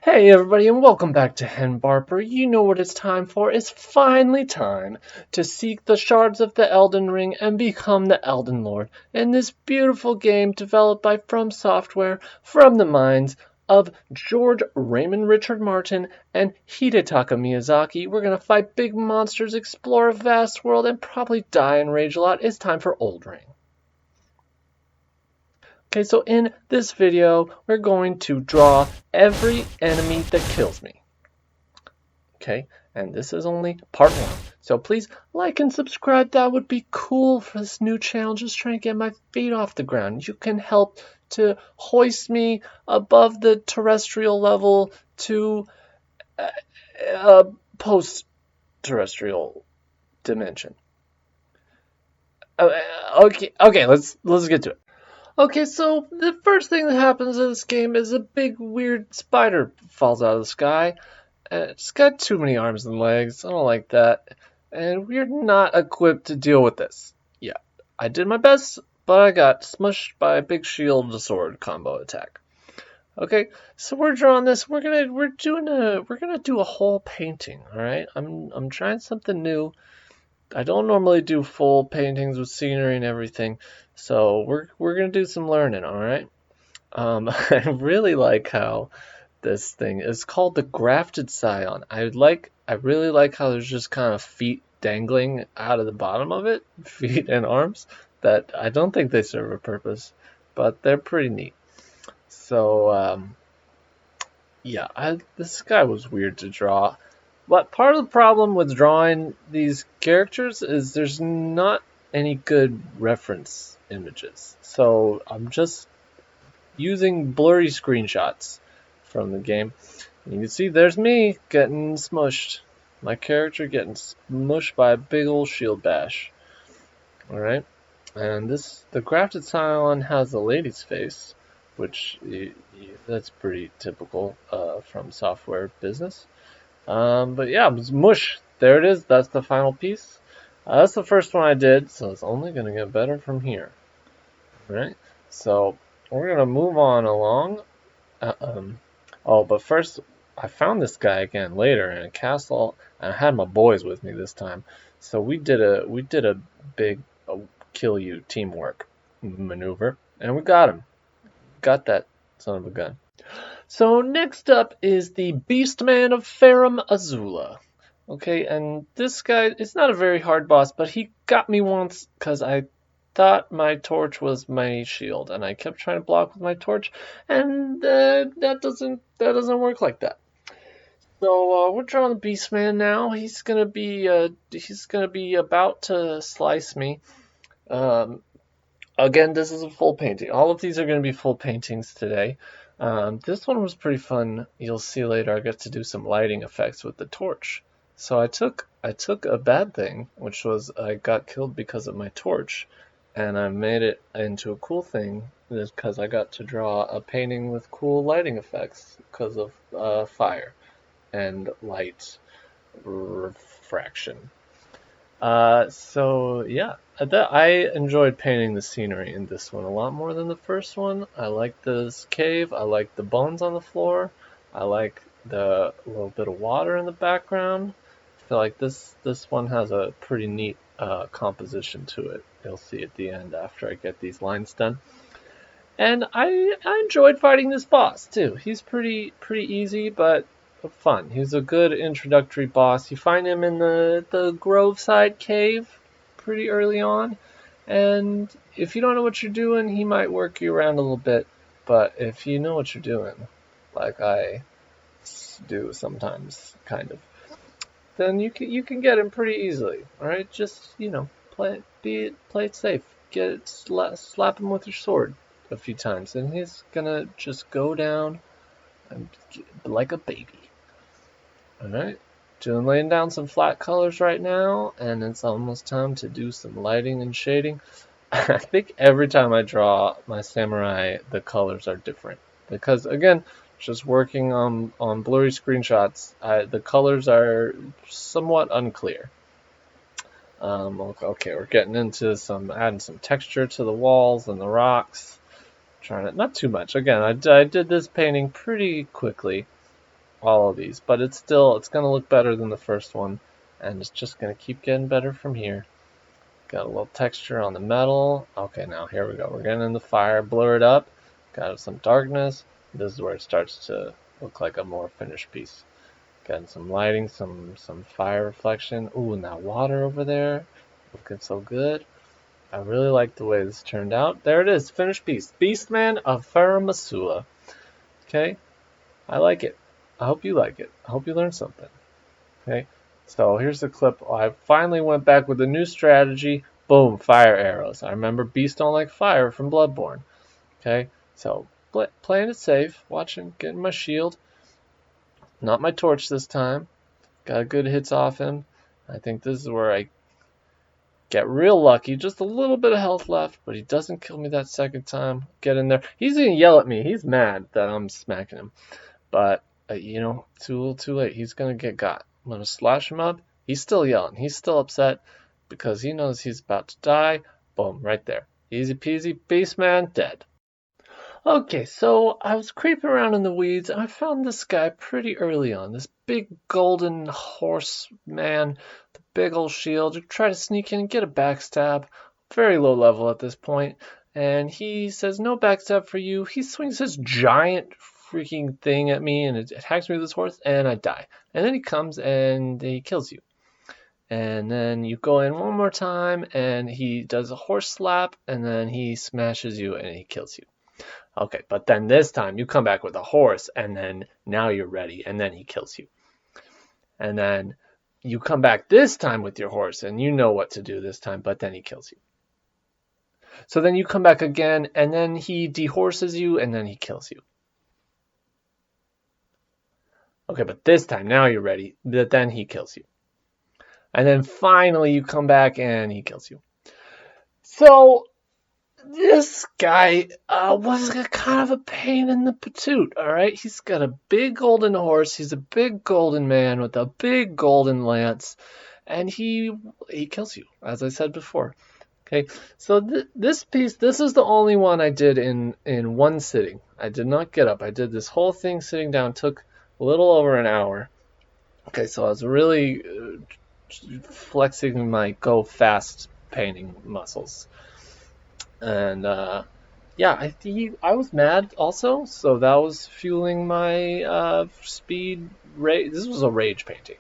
Hey everybody and welcome back to Hen Barber. You know what it's time for. It's finally time to seek the shards of the Elden Ring and become the Elden Lord in this beautiful game developed by fromsoftware from the minds of George Raymond Richard Martin and Hidetaka Miyazaki. We're going to fight big monsters, explore a vast world, and probably die and rage a lot. It's time for Elden Ring. Okay, so in this video, we're going to draw every enemy that kills me. Okay, and this is only part one. So please like and subscribe. That would be cool for this new channel. Just trying to get my feet off the ground. You can help to hoist me above the terrestrial level to a post-terrestrial dimension. Okay, let's get to it. Okay, so the first thing that happens in this game is a big weird spider falls out of the sky. It's got too many arms and legs. I don't like that. And we're not equipped to deal with this. Yeah, I did my best, but I got smushed by a big shield to sword combo attack. Okay, so we're drawing this. We're gonna do a whole painting. All right, I'm trying something new. I don't normally do full paintings with scenery and everything, so we're gonna do some learning, all right? I really like how this thing is called the Grafted Scion. I really like how there's just kind of feet dangling out of the bottom of it, feet and arms that I don't think they serve a purpose, but they're pretty neat. So yeah, this guy was weird to draw. But part of the problem with drawing these characters is there's not any good reference images. So I'm just using blurry screenshots from the game. You can see there's me getting smushed. My character getting smushed by a big old shield bash. Alright? And the Grafted Scion has a lady's face, which that's pretty typical from software business. But yeah, it was mush. There it is. That's the final piece. That's the first one I did, so it's only going to get better from here. Right? So we're going to move on along. But first, I found this guy again later in a castle, and I had my boys with me this time. So we did a big kill you teamwork maneuver, and we got him. Got that son of a gun. So next up is the Beastman of Farum, Azula. Okay, and this guy is not a very hard boss, but he got me once because I thought my torch was my shield, and I kept trying to block with my torch, and that doesn't work like that. So we're drawing the Beastman now. He's gonna be about to slice me. Again, this is a full painting. All of these are going to be full paintings today. This one was pretty fun. You'll see later I get to do some lighting effects with the torch. So I took a bad thing, which was I got killed because of my torch, and I made it into a cool thing because I got to draw a painting with cool lighting effects because of fire and light refraction. So yeah, I enjoyed painting the scenery in this one a lot more than the first one. I like this cave. I like the bones on the floor. I like the little bit of water in the background. I feel like this one has a pretty neat composition to it. You'll see at the end after I get these lines done. And I enjoyed fighting this boss too. He's pretty easy, but fun. He's a good introductory boss. You find him in the Groveside cave pretty early on, and if you don't know what you're doing, he might work you around a little bit, but if you know what you're doing, like I do sometimes, kind of, then you can get him pretty easily. All right, just play it safe. Slap him with your sword a few times, and he's gonna just go down and like a baby. Alright, laying down some flat colors right now, and it's almost time to do some lighting and shading. I think every time I draw my samurai, the colors are different. Because, again, just working on blurry screenshots, the colors are somewhat unclear. Okay, we're getting into adding some texture to the walls and the rocks. Trying to, not too much. Again, I did this painting pretty quickly. all of these, but it's going to look better than the first one, and it's just going to keep getting better from here. Got a little texture on the metal. Okay, now here we go. We're getting in the fire, blur it up. Got some darkness. This is where it starts to look like a more finished piece. Getting some lighting, some fire reflection. Ooh, and that water over there, looking so good. I really like the way this turned out. There it is, finished piece. Beastman of Farum. Okay, I like it. I hope you like it. I hope you learned something. Okay, so here's the clip. I finally went back with a new strategy. Boom, fire arrows. I remember beasts don't like fire from Bloodborne. Okay, so playing it safe, watching, getting my shield. Not my torch this time. Got good hits off him. I think this is where I get real lucky. Just a little bit of health left, but he doesn't kill me that second time. Get in there. He's going to yell at me. He's mad that I'm smacking him. But, too late. He's going to get got. I'm going to slash him up. He's still yelling. He's still upset because he knows he's about to die. Boom, right there. Easy peasy. Beastman, dead. Okay, so I was creeping around in the weeds, and I found this guy pretty early on. This big golden horse man, the big old shield. Try to sneak in and get a backstab. Very low level at this point. And he says, no backstab for you. He swings his giant freaking thing at me, and it attacks me with his horse, and I die. And then he comes, and he kills you. And then you go in one more time, and he does a horse slap, and then he smashes you, and he kills you. Okay, but then this time you come back with a horse, and then now you're ready, and then he kills you. And then you come back this time with your horse, and you know what to do this time, but then he kills you. So then you come back again, and then he dehorses you, and then he kills you. Okay, but this time, now you're ready, but then he kills you. And then finally you come back, and he kills you. So this guy was kind of a pain in the patoot, all right? He's got a big golden horse. He's a big golden man with a big golden lance, and he kills you, as I said before. Okay, so this piece, this is the only one I did in one sitting. I did not get up. I did this whole thing sitting down. Took a little over an hour. Okay, so I was really flexing my go fast painting muscles. And I was mad also, so that was fueling my speed rage. This was a rage painting.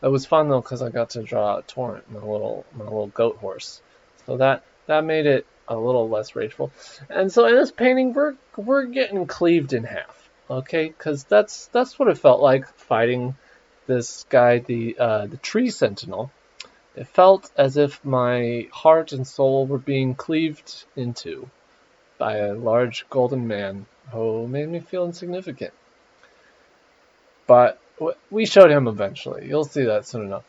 It was fun though because I got to draw a torrent, my little goat horse. So that made it a little less rageful. And so in this painting, we're getting cleaved in half, okay? Because that's what it felt like fighting this guy, the tree sentinel. It felt as if my heart and soul were being cleaved into by a large golden man who made me feel insignificant. But we showed him eventually. You'll see that soon enough.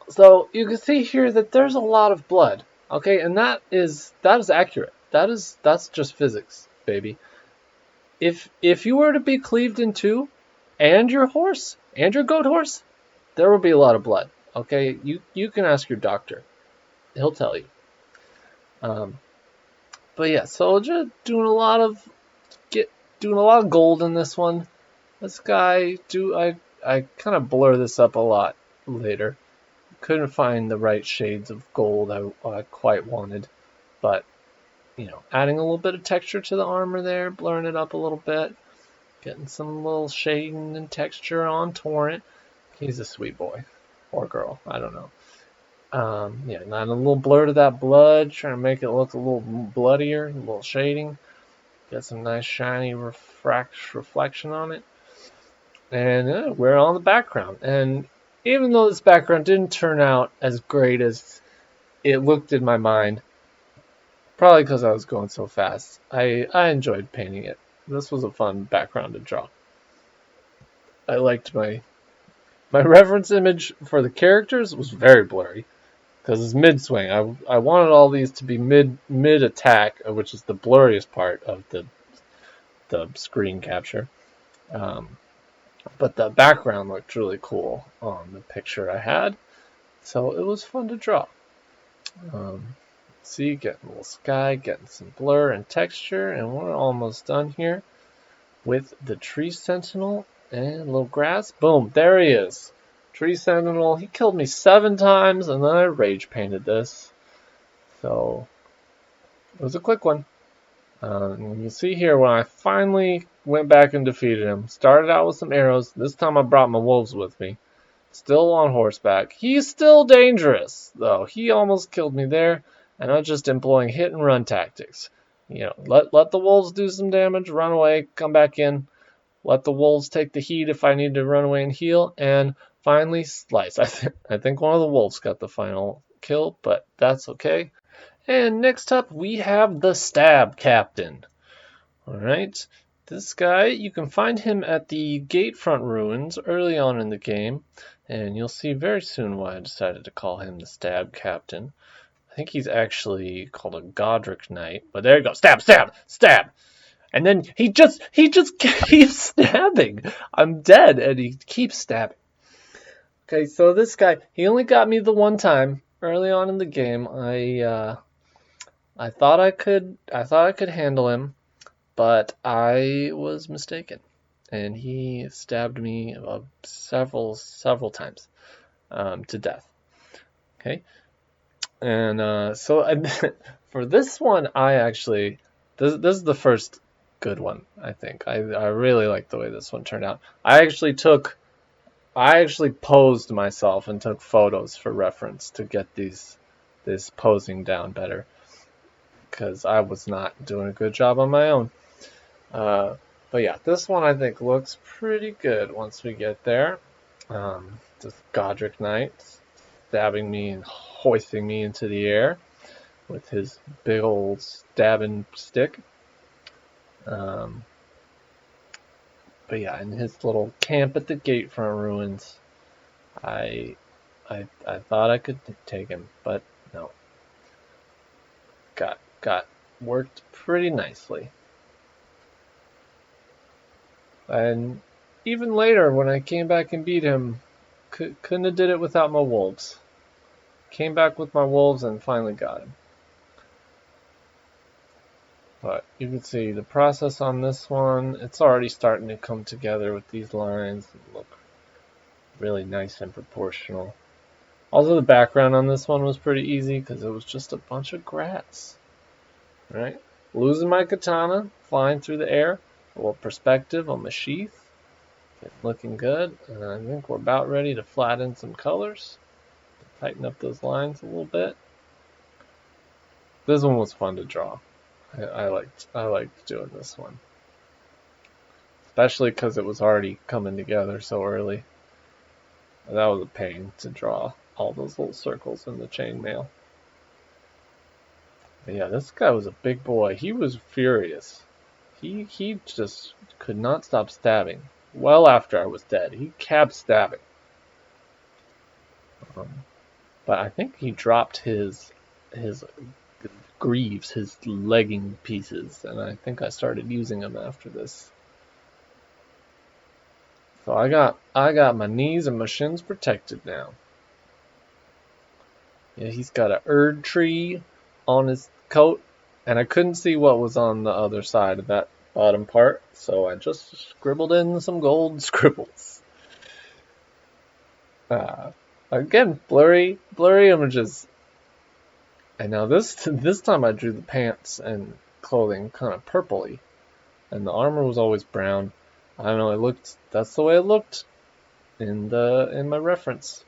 So you can see here that there's a lot of blood. Okay, and that is accurate. That's just physics, baby. If you were to be cleaved in two, and your horse, and your goat horse, there will be a lot of blood. Okay, you can ask your doctor. He'll tell you. But yeah, so just doing a lot of gold in this one. This guy, I kind of blur this up a lot later. Couldn't find the right shades of gold I quite wanted, but adding a little bit of texture to the armor there, blurring it up a little bit, getting some little shading and texture on Torrent. He's a sweet boy. Or girl, I don't know. Not a little blur to that blood, trying to make it look a little bloodier, a little shading. Get some nice shiny reflection on it. And we're on the background. And even though this background didn't turn out as great as it looked in my mind, probably because I was going so fast, I enjoyed painting it. This was a fun background to draw. I liked my reference image for the characters was very blurry because it's mid-swing. I wanted all these to be mid-attack, which is the blurriest part of the screen capture. But the background looked really cool on the picture I had, so it was fun to draw. See, getting a little sky, getting some blur and texture, and we're almost done here. with the tree sentinel and a little grass. Boom, there he is. Tree sentinel, he killed me 7 times and then I rage painted this. So it was a quick one. You see here when I finally went back and defeated him. Started out with some arrows. This time I brought my wolves with me. Still on horseback. He's still dangerous, though. He almost killed me there, and I'm just employing hit and run tactics. Let the wolves do some damage, run away, come back in. Let the wolves take the heat if I need to run away and heal, and finally slice. I think one of the wolves got the final kill, but that's okay. And next up, we have the Stab Captain. Alright, this guy, you can find him at the Gatefront Ruins early on in the game, and you'll see very soon why I decided to call him the Stab Captain. I think he's actually called a Godrick Knight, but there you go, stab, stab, stab! And then he just keeps stabbing! I'm dead, and he keeps stabbing. Okay, so this guy, he only got me the one time early on in the game. I thought I could handle him, but I was mistaken, and he stabbed me several times to death. Okay, and so for this one, this is the first good one. I think I really like the way this one turned out. I actually posed myself and took photos for reference to get this posing down better, because I was not doing a good job on my own. But yeah, this one I think looks pretty good once we get there. Just Godrick Knight stabbing me and hoisting me into the air with his big old stabbing stick. But yeah, in his little camp at the Gatefront Ruins, I thought I could take him, but no. Got worked pretty nicely. And even later, when I came back and beat him, couldn't have did it without my wolves. Came back with my wolves and finally got him. But you can see the process on this one, it's already starting to come together with these lines and look really nice and proportional. Also, the background on this one was pretty easy because it was just a bunch of grass. Right? Losing my katana, flying through the air, a little perspective on the sheath. Looking good, and I think we're about ready to flatten some colors. Tighten up those lines a little bit. This one was fun to draw. I liked doing this one. Especially because it was already coming together so early. That was a pain to draw all those little circles in the chainmail. But yeah, this guy was a big boy. He was furious. He just could not stop stabbing. Well after I was dead, he kept stabbing. But I think he dropped his greaves, his legging pieces, and I think I started using them after this. So I got my knees and my shins protected now. Yeah, he's got an Erd tree on his coat, and I couldn't see what was on the other side of that bottom part, so I just scribbled in some gold scribbles. Again, blurry images. And now this time I drew the pants and clothing kind of purpley, and the armor was always brown. I don't know, that's the way it looked in my reference.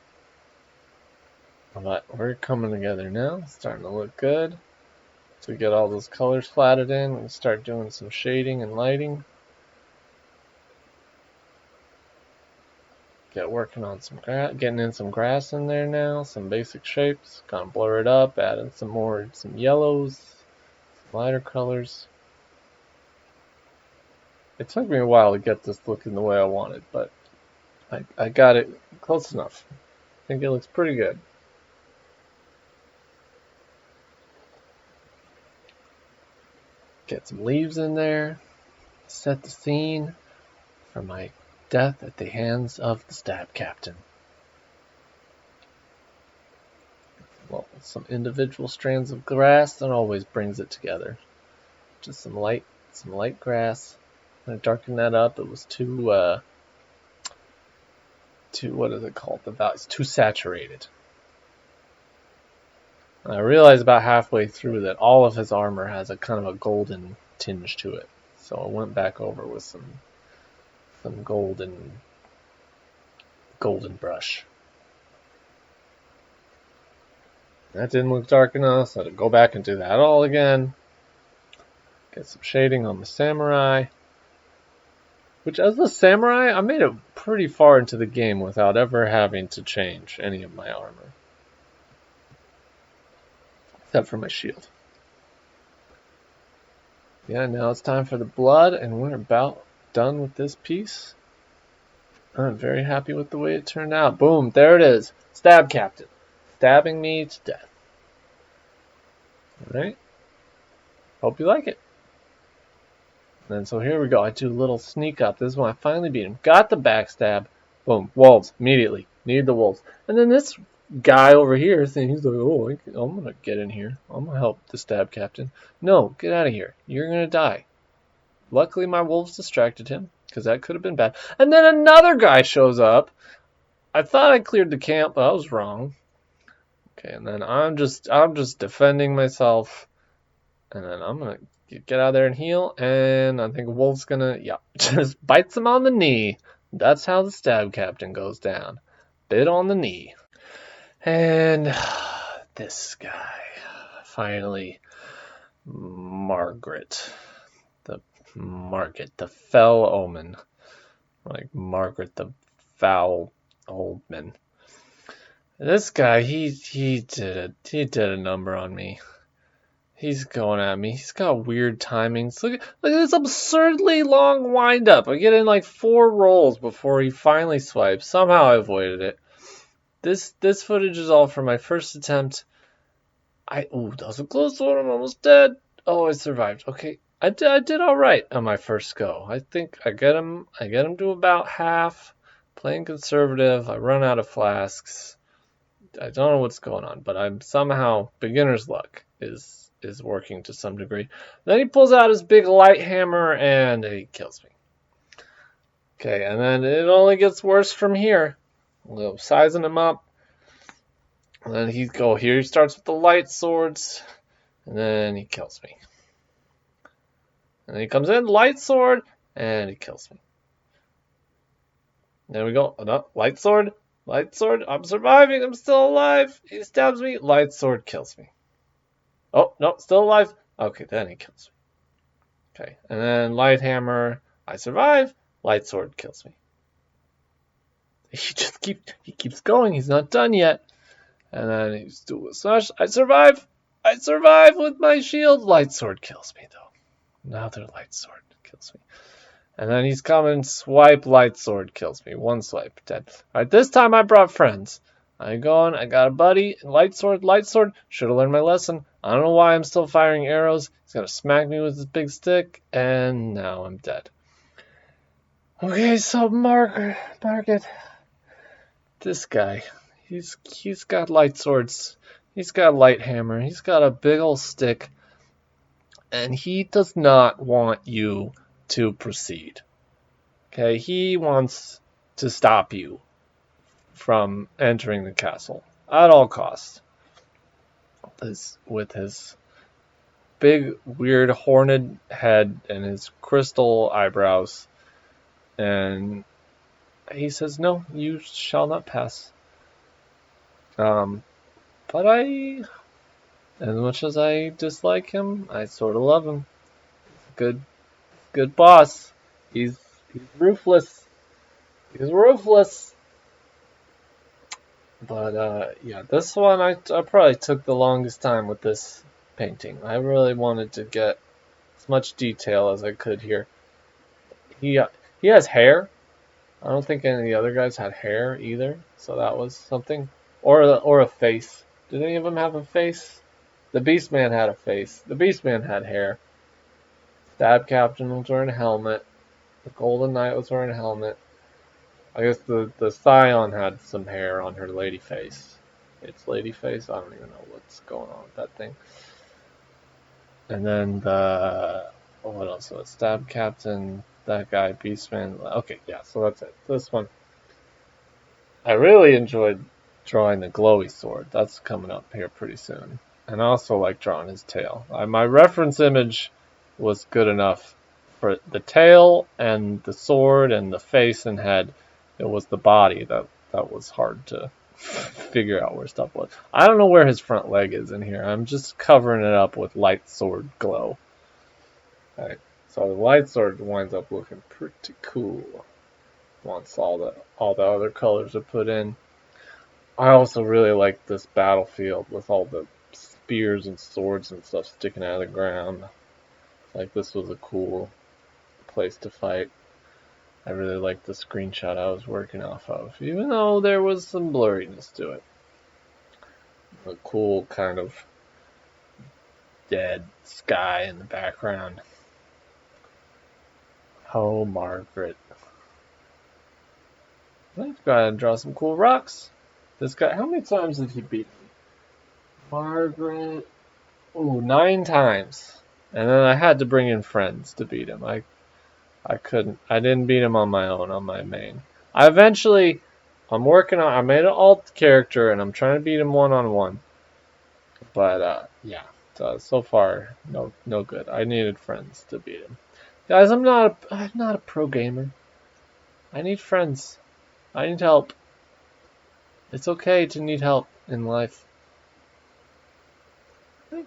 But we're coming together now, it's starting to look good. So we get all those colors flatted in, and start doing some shading and lighting. Get working on getting in some grass in there now, some basic shapes, kind of blur it up, adding some yellows, some lighter colors. It took me a while to get this looking the way I wanted, but I got it close enough. I think it looks pretty good. Get some leaves in there, set the scene for my death at the hands of the Stab Captain. Well, some individual strands of grass that always brings it together. Just some light grass When I darkened that up, it was too what is it called? The value is too saturated. And I realized about halfway through that all of his armor has a kind of a golden tinge to it. So I went back over with some golden brush. That didn't look dark enough, so I had to go back and do that all again. Get some shading on the samurai. Which, as the samurai, I made it pretty far into the game without ever having to change any of my armor. Except for my shield. Yeah, now it's time for the blood, and we're about done with this piece. I'm very happy with the way it turned out. Boom, there it is. Stab Captain. Stabbing me to death. Alright. Hope you like it. And so here we go. I do a little sneak up. This is when I finally beat him. Got the backstab. Boom. Wolves. Immediately. Need the wolves. And then this guy over here saying, he's like, oh, I'm going to get in here. I'm going to help the stab captain. No, get out of here. You're going to die. Luckily, my wolves distracted him, because that could have been bad. And then another guy shows up. I thought I cleared the camp, but I was wrong. Okay, and then I'm just defending myself. And then I'm going to get out there and heal, and I think Wolf's gonna, just bites him on the knee. That's how the stab captain goes down. Bit on the knee. And this guy, finally, Margit, the fell omen. Like Margaret the foul old man. This guy, he did a number on me. He's going at me. He's got weird timings. Look at this absurdly long wind-up. I get in like 4 rolls before he finally swipes. Somehow I avoided it. This footage is all from my first attempt. That was a close one. I'm almost dead. Oh, I survived. Okay, I did all right on my first go. I think I get him to about half. Playing conservative. I run out of flasks. I don't know what's going on, but I'm somehow beginner's luck is working to some degree. Then he pulls out his big light hammer and he kills me. Okay, and then it only gets worse from here. I'm sizing him up. And then here he starts with the light swords. And then he kills me. And then he comes in, light sword, and he kills me. There we go. No, light sword. I'm surviving. I'm still alive. He stabs me. Light sword kills me. Oh, no, still alive. Okay, then he kills me. Okay, and then light hammer. I survive. Light sword kills me. He keeps going. He's not done yet. And then he's doing a smash. I survive. With my shield. Light sword kills me, though. Another light sword kills me. And then he's coming. Swipe. Light sword kills me. 1 swipe. Dead. All right, this time I brought friends. I got a buddy. Light sword. Should have learned my lesson. I don't know why I'm still firing arrows. He's going to smack me with his big stick. And now I'm dead. Okay, so Margit. This guy. He's got light swords. He's got a light hammer. He's got a big old stick. And he does not want you to proceed. Okay, he wants to stop you from entering the castle at all costs. With his big, weird, horned head and his crystal eyebrows. And he says, no, you shall not pass. But as much as I dislike him, I sort of love him. Good boss. He's ruthless. But this one I probably took the longest time with this painting. I really wanted to get as much detail as I could here. He has hair. I don't think any of the other guys had hair either, so that was something. Or a face. Did any of them have a face? The Beastman had a face. The Beastman had hair. Stab Captain was wearing a helmet. The Golden Knight was wearing a helmet. I guess the Scion had some hair on her lady face. It's lady face? I don't even know what's going on with that thing. And then what else was it? Stab Captain, that guy, Beastman. Okay, yeah, so that's it. This one. I really enjoyed drawing the glowy sword. That's coming up here pretty soon. And I also like drawing his tail. My reference image was good enough for the tail and the sword and the face and head. It was the body that was hard to figure out where stuff was. I don't know where his front leg is in here. I'm just covering it up with light sword glow. Alright, so the light sword winds up looking pretty cool once all the other colors are put in. I also really like this battlefield with all the spears and swords and stuff sticking out of the ground. Like, this was a cool place to fight. I really liked the screenshot I was working off of, even though there was some blurriness to it. A cool kind of dead sky in the background. Oh, Margit. Let's go ahead and draw some cool rocks. This guy, how many times did he beat me? Margit. Ooh, 9 times. And then I had to bring in friends to beat him. I didn't beat him on my own, on my main. I made an alt character and I'm trying to beat him one-on-one. But, yeah. So far, no good. I needed friends to beat him. Guys, I'm not a pro gamer. I need friends. I need help. It's okay to need help in life.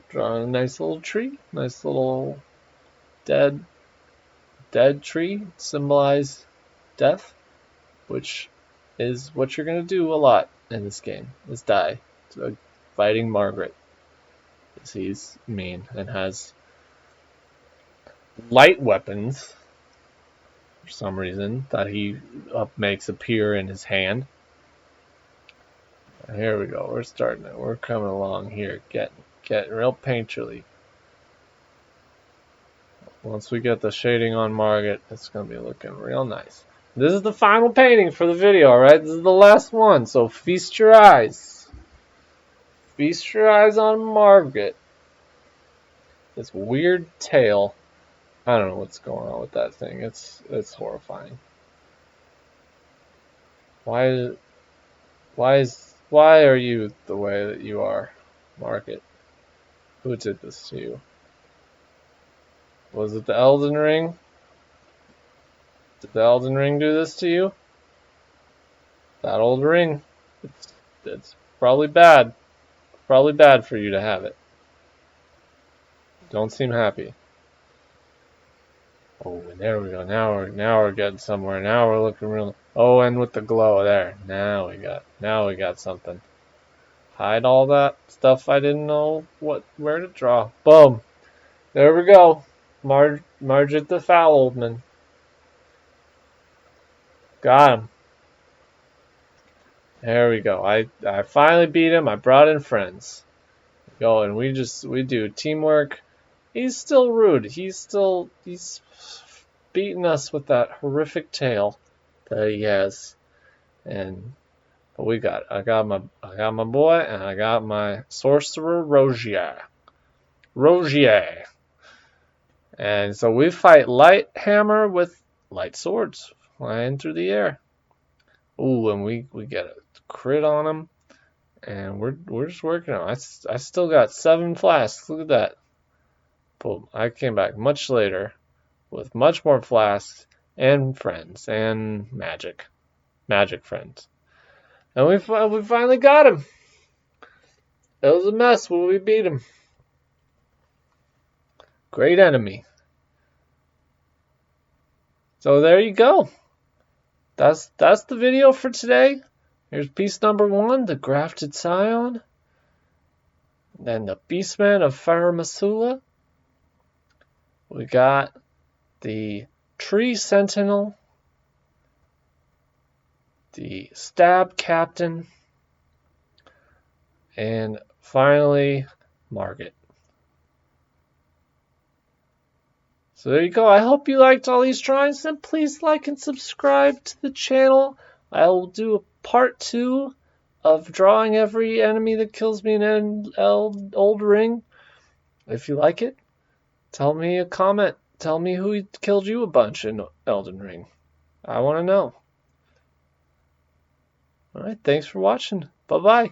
Drawing a nice little tree. Nice little dead tree. Symbolize death. Which is what you're going to do a lot in this game. Is die. Fighting Margit. Because he's mean and has light weapons. For some reason. That he makes appear in his hand. Here we go. We're starting it. We're coming along here. Getting real painterly. Once we get the shading on Margit, it's going to be looking real nice. This is the final painting for the video, alright? This is the last one, so feast your eyes. Feast your eyes on Margit. This weird tail. I don't know what's going on with that thing. It's horrifying. Why are you the way that you are, Margit? Who did this to you? Was it the Elden Ring? Did the Elden Ring do this to you? That old ring. It's probably bad. Probably bad for you to have it. Don't seem happy. Oh, there we go. Now we're getting somewhere. Now we're looking real. Oh, and with the glow there. Now we got something. Hide all that stuff I didn't know where to draw. Boom. There we go. Margitthefellomen. Got him. There we go. I finally beat him. I brought in friends. Go and we do teamwork. He's still rude. He's beating us with that horrific tail that he has. But I got my boy and I got my sorcerer Rogier. And so we fight light hammer with light swords flying through the air. Ooh, and we get a crit on him. And we're just working on it. I still got 7 flasks. Look at that. Boom. I came back much later with much more flasks and friends and magic friends. And we finally got him. It was a mess when we beat him. Great enemy. So there you go. That's the video for today. Here's piece number 1, the Grafted Scion. Then the Beastman of Farum Azula. We got the Tree Sentinel. The Stab Captain. And finally, Margit. So there you go. I hope you liked all these drawings. And please like and subscribe to the channel. I will do a part 2 of drawing every enemy that kills me in Elden Ring. If you like it, tell me a comment. tell me who killed you a bunch in Elden Ring. I want to know. Alright, thanks for watching. Bye-bye.